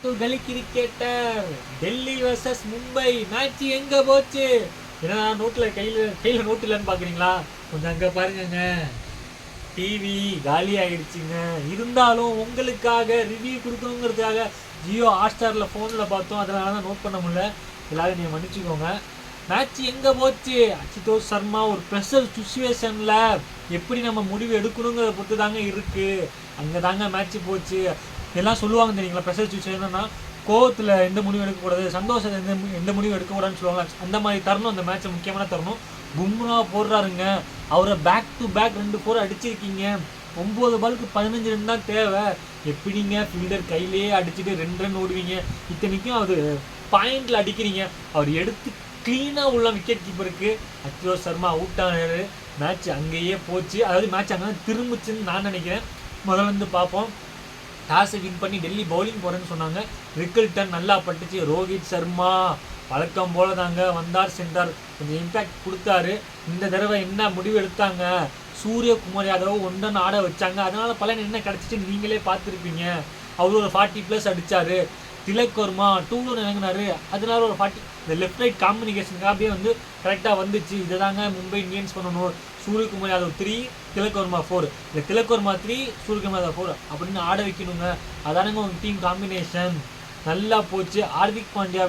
To கலி cricketer. Delhi versus Mumbai match எங்க போச்சு? ஏன்னா நோட்டில் கையில் நோட்டு இல்லைன்னு பார்க்குறீங்களா? கொஞ்சம் அங்கே பாருங்கங்க, டிவி காலி ஆகிடுச்சிங்க. இருந்தாலும் உங்களுக்காக ரிவ்யூ கொடுக்கணுங்கிறதுக்காக ஜியோ ஹாட்ஸ்டாரில் ஃபோனில் பார்த்தோம், அதனால தான் நோட் பண்ண முடியல. எல்லாரும் நீங்கள் மன்னிச்சுக்கோங்க. மேட்ச் எங்கே போச்சு? அசுதோஷ் சர்மா ஒரு ப்ரெஷர் சுச்சுவேஷனில் எப்படி நம்ம முடிவு எடுக்கணுங்கிறத பொறுத்து தாங்க இருக்குது. அங்கே தாங்க மேட்ச்சு போச்சு. எல்லாம் சொல்லுவாங்க தெரியுங்களா, ப்ரெஷர் சுச்சுவேஷன்னா கோவத்தில் எந்த முடிவும் எடுக்கக்கூடாது, சந்தோஷத்தை எந்த முடிவும் எடுக்கக்கூடாதுன்னு சொல்லுவாங்க. அந்த மாதிரி தரணும் அந்த மேட்ச்சை, முக்கியமான தரணும். பும்ரா போடுறாருங்க, அவரை பேக் டு பேக் 2 4 அடிச்சிருக்கீங்க. 9 பாலுக்கு 15 ரன் தான் தேவை. எப்படிங்க ஃபீல்டர் கையிலேயே அடிச்சுட்டு 2 ரன் ஓடுவீங்க? இத்தனைக்கும் அது பாயிண்டில் அடிக்கிறீங்க. அவர் எடுத்து க்ளீனாக உள்ள விக்கெட் கீப்பருக்கு அசுதோஷ் சர்மா அவுட் ஆனார். மேட்ச் அங்கேயே போச்சு. அதாவது மேட்ச் அங்கே தான் திரும்பிச்சுன்னு நான் நினைக்கிறேன். முதல்ல இருந்து பார்ப்போம். டாஸை வின் பண்ணி டெல்லி பவுலிங் போகிறேன்னு சொன்னாங்க. ரிக்கல்டன் நல்லா பட்டுச்சு. ரோஹித் சர்மா வழக்கம் போல தாங்க வந்தார் சென்றார், கொஞ்சம் இம்பேக்ட் கொடுத்தாரு. இந்த தடவை என்ன முடிவு எடுத்தாங்க? சூரியகுமார் யாதவ் 1 ரன் ஆட வச்சாங்க. அதனால பலன் என்ன கிடச்சிச்சு நீங்களே பார்த்துருப்பீங்க. அவர் ஒரு 40+ அடித்தார். திலக் வர்மா 2 ரன் இறங்கினார். அதனால ஒரு 40. இந்த லெஃப்ட் ரைட் காம்பினேஷனுக்காக அப்படியே வந்து கரெக்டாக வந்துச்சு. இதை தாங்க மும்பை இந்தியன்ஸ் பண்ணணும். சூரியகுமார் யாதவ் 3, திலக் வர்மா 4, இல்லை திலக் வர்மா 3, சூரியகுமார் யாதவ் 4 அப்படின்னு ஆட வைக்கணுங்க. அதானுங்க உங்கள் டீம் காம்பினேஷன். நல்லா போச்சு. ஹார்திக் பாண்டியா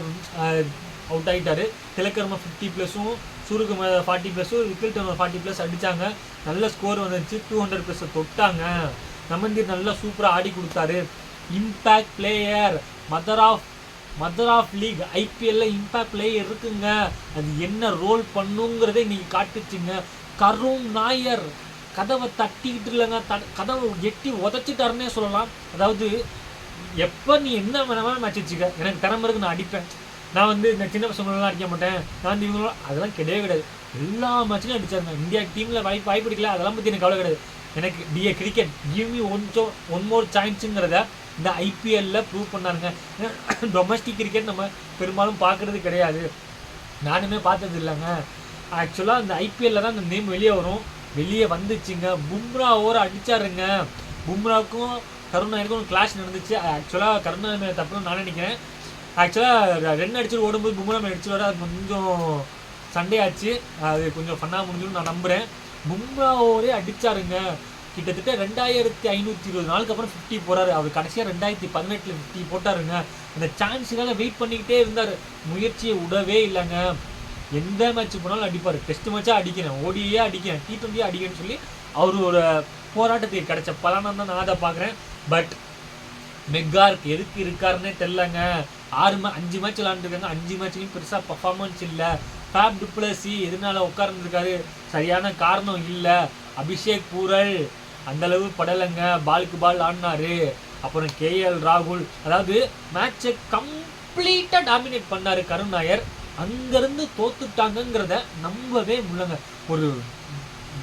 அவுட் ஆகிட்டார். திலக் வர்மா 50+, சூரியகுமார் 40+, ரிக்கல்டன் 40+ அடித்தாங்க. நல்ல ஸ்கோர் வந்துச்சு. 200+ தொட்டாங்க. நமந்தீர் நல்லா சூப்பராக ஆடி கொடுத்தாரு. Impact player, mother of league. ஐபிஎல்ல இம்பேக்ட் பிளேயர் இருக்குங்க. அது என்ன ரோல் பண்ணுங்கிறத இன்னைக்கு காட்டுச்சுங்க. கருண் நாயர் கதவை தட்டிக்கிட்டு இல்லைங்க, கதவை எட்டி உதச்சிட்டாருன்னே சொல்லலாம். அதாவது எப்போ நீ என்ன வேணாலும் மேட்ச் வச்சுக்க, எனக்கு திறமை இருக்கு, நான் அடிப்பேன். நான் வந்து இந்த சின்ன பசங்களெலாம் அடிக்க மாட்டேன், நான் வந்து இவங்களும் அதெல்லாம் கிடையவே கிடையாது. எல்லா மேட்ச்லையும் அடிச்சாருங்க. இந்தியா டீமில் வாய்ப்பு அடிக்கல, அதெல்லாம் பற்றி எனக்கு கவலை கிடையாது. எனக்கு the cricket give me one more சான்ஸுங்கிறத இந்த ஐபிஎல்ல ப்ரூவ் பண்ணாருங்க. டொமஸ்டிக் கிரிக்கெட் நம்ம பெரும்பாலும் பார்க்குறது கிடையாது, நானுமே பார்த்தது இல்லைங்க. ஆக்சுவலாக இந்த ஐபிஎல்ல தான் இந்த நேம் வெளியே வரும். வெளியே வந்துச்சுங்க. பும்ரா ஓவர் அடித்தாருங்க. பும்ராவுக்கும் கருண் நாயருக்கும் கிளாஷ் நடந்துச்சு. ஆக்சுவலாக கருண் நாயர் தப்புன்னு நான் நினைக்கிறேன். ஆக்சுவலாக 2 அடிச்சுட்டு ஓடும்போது பும்ரா அடிச்சுட்டு அது கொஞ்சம் சண்டே ஆச்சு. அது கொஞ்சம் ஃபன்னாக முடிஞ்சுன்னு நான் நம்புகிறேன். பும்ரா ஓவரே அடித்தாருங்க. கிட்டத்தட்ட 2520 நாளுக்கு அப்புறம் 50 போகிறாரு. அவர் கடைசியாக 2018 50 போட்டாருங்க. அந்த சான்ஸுக்காக வெயிட் பண்ணிக்கிட்டே இருந்தார். முயற்சியை விடவே இல்லைங்க. எந்த மேட்ச் போனாலும் அடிப்பார். டெஸ்ட் மேட்சாக அடிக்கிறேன், ஓடியே அடிக்கிறேன், T20 அடிக்கிறேன்னு சொல்லி அவர் ஒரு போராட்டத்துக்கு கிடைச்ச பலனாக தான் நான் அதை பார்க்குறேன். பட் மெக்கார்க் எதுக்கு இருக்காருன்னே தெரிலங்க. 5 மேட்ச் விளாண்டுருக்காங்க. 5 மேட்ச்லையும் பெருசாக பர்ஃபார்மன்ஸ் இல்லை. ஃபேப் டுப்ளசி எதனால உட்கார்ந்துருக்காரு? சரியான காரணம் இல்லை. அபிஷேக் பூரல் அந்தளவு படலைங்க. பாலுக்கு பால் ஆடினாரு. அப்புறம் KL ராகுல், அதாவது மேட்சை கம்ப்ளீட்டாக டாமினேட் பண்ணார் கருண் நாயர். அங்கேருந்து தோத்துட்டாங்கங்கிறத நம்பவே முடியலங்க. ஒரு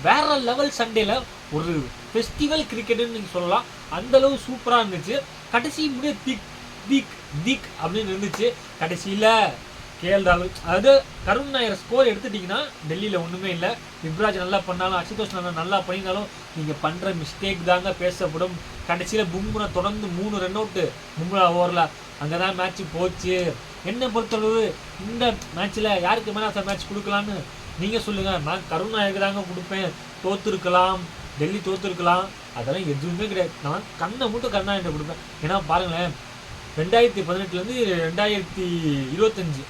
வேற லெவல் சண்டேல ஒரு ஃபெஸ்டிவல் கிரிக்கெட்டுன்னு நீங்கள் சொல்லலாம். அந்தளவு சூப்பராக இருந்துச்சு. கடைசி முடிய திக் அப்படின்னு இருந்துச்சு. கடைசியில் KL ராகுல், அதாவது கருண் நாயர் ஸ்கோர் எடுத்துட்டிங்கன்னா டெல்லியில் ஒன்றுமே இல்லை. யுவராஜ் நல்லா பண்ணாலும், அசுதோஷ் நல்லா பண்ணியிருந்தாலும் நீங்கள் பண்ணுற மிஸ்டேக் தாங்க பேசப்படும். கடைசியில் பும்ரா தொடர்ந்து 3 ரன் அவுட்டு பும்ரா ஓவரில். அங்கே தான் மேட்ச்சு போச்சு. என்னை பொறுத்தளவு இந்த மேட்ச்சில் யாருக்கு மேலே அந்த மேட்ச் கொடுக்கலான்னு நீங்கள் சொல்லுங்கள். நான் கருண் நாயருக்கு தாங்க கொடுப்பேன். தோற்றுருக்கலாம், டெல்லி தோற்றுருக்கலாம், அதெல்லாம் எதுவுமே கிடையாது. நான் கண்ணை மட்டும் கருண் நாயர்கிட்ட கொடுப்பேன். ஏன்னா பாருங்களேன், 2018 2025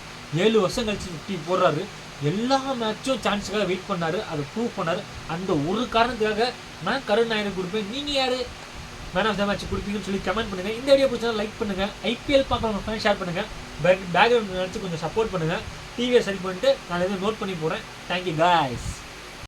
7 வருஷம் கழிச்சு 50 போடுறாரு. எல்லா மேட்சும் சான்ஸுக்காக வெயிட் பண்ணார், அதை ப்ரூவ் பண்ணார். அந்த ஒரு காரணத்துக்காக நான் கருண் நாயருக்கு கொடுப்பேன். நீங்கள் யார் மேன் ஆஃப் த மேட்ச் கொடுப்பீங்கன்னு சொல்லி கமெண்ட் பண்ணுங்கள். இந்த வீடியோ பிடிச்சா லைக் பண்ணுங்கள். ஐபிஎல் பார்க்குறவங்க ஃப்ரெண்ட் ஷேர் பண்ணுங்கள். பேக்ரவுண்ட் நினச்சி கொஞ்சம் சப்போர்ட் பண்ணுங்கள். டிவியை சரி பண்ணிட்டு நான் எதுவும் நோட் பண்ணி போகிறேன். Thank you guys.